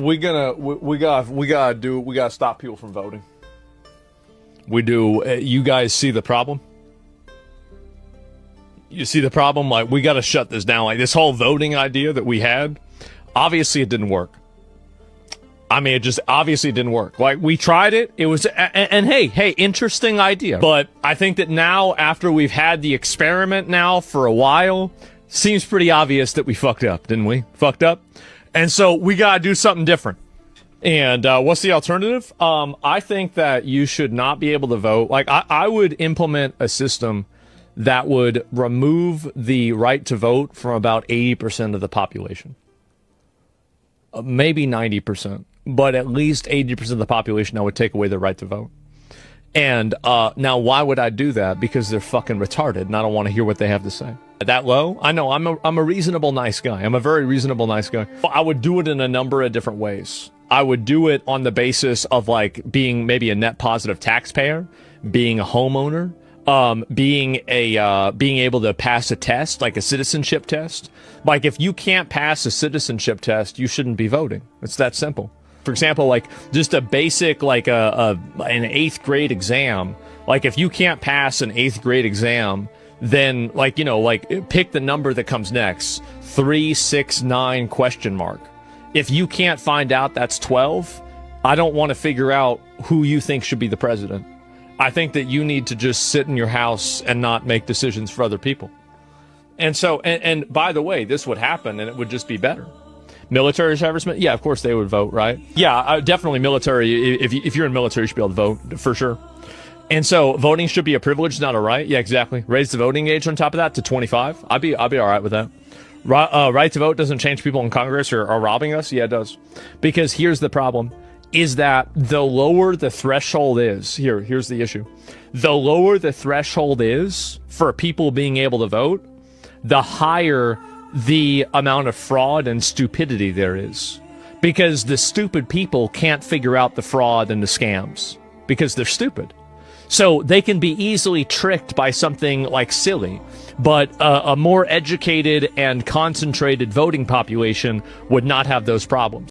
we gotta stop people from voting. We do. You guys see the problem? You see the problem? Like, we gotta shut this down. Like, this whole voting idea that we had, obviously it didn't work. I mean, it just obviously didn't work. Like, we tried it. It was, and hey, interesting idea. But I think that now, after we've had the experiment now for a while, seems pretty obvious that we fucked up, didn't we? Fucked up. And so we gotta do something different. And what's the alternative? I think that you should not be able to vote. Like, I would implement a system that would remove the right to vote from about 80% of the population. Maybe 90%. But at least 80% of the population, I would take away the right to vote. And now, why would I do that? Because they're fucking retarded, and I don't want to hear what they have to say. That low? I know, I'm a reasonable, nice guy. I'm a very reasonable, nice guy. I would do it in a number of different ways. I would do it on the basis of, like, being maybe a net positive taxpayer, being a homeowner, being able to pass a test, like a citizenship test. Like, if you can't pass a citizenship test, you shouldn't be voting. It's that simple. For example, like, just a basic, like, an 8th grade exam. Like, if you can't pass an 8th grade exam, then, like, you know, like, pick the number that comes next. 3, 6, 9 question mark. If you can't find out that's 12, I don't want to figure out who you think should be the president. I think that you need to just sit in your house and not make decisions for other people. And so, and by the way, this would happen and it would just be better. Military servicemen, yeah, of course they would vote, right? Yeah, definitely military. If you're in military, you should be able to vote, for sure. And so, voting should be a privilege, not a right. Yeah, exactly. Raise the voting age on top of that to 25. I'd be all right with that. Right to vote doesn't change people in Congress or are robbing us. Yeah, it does. Because here's the problem, is that the lower the threshold is, here's the issue. The lower the threshold is for people being able to vote, the higher the amount of fraud and stupidity there is. Because the stupid people can't figure out the fraud and the scams. Because they're stupid. So they can be easily tricked by something like silly. But a more educated and concentrated voting population would not have those problems.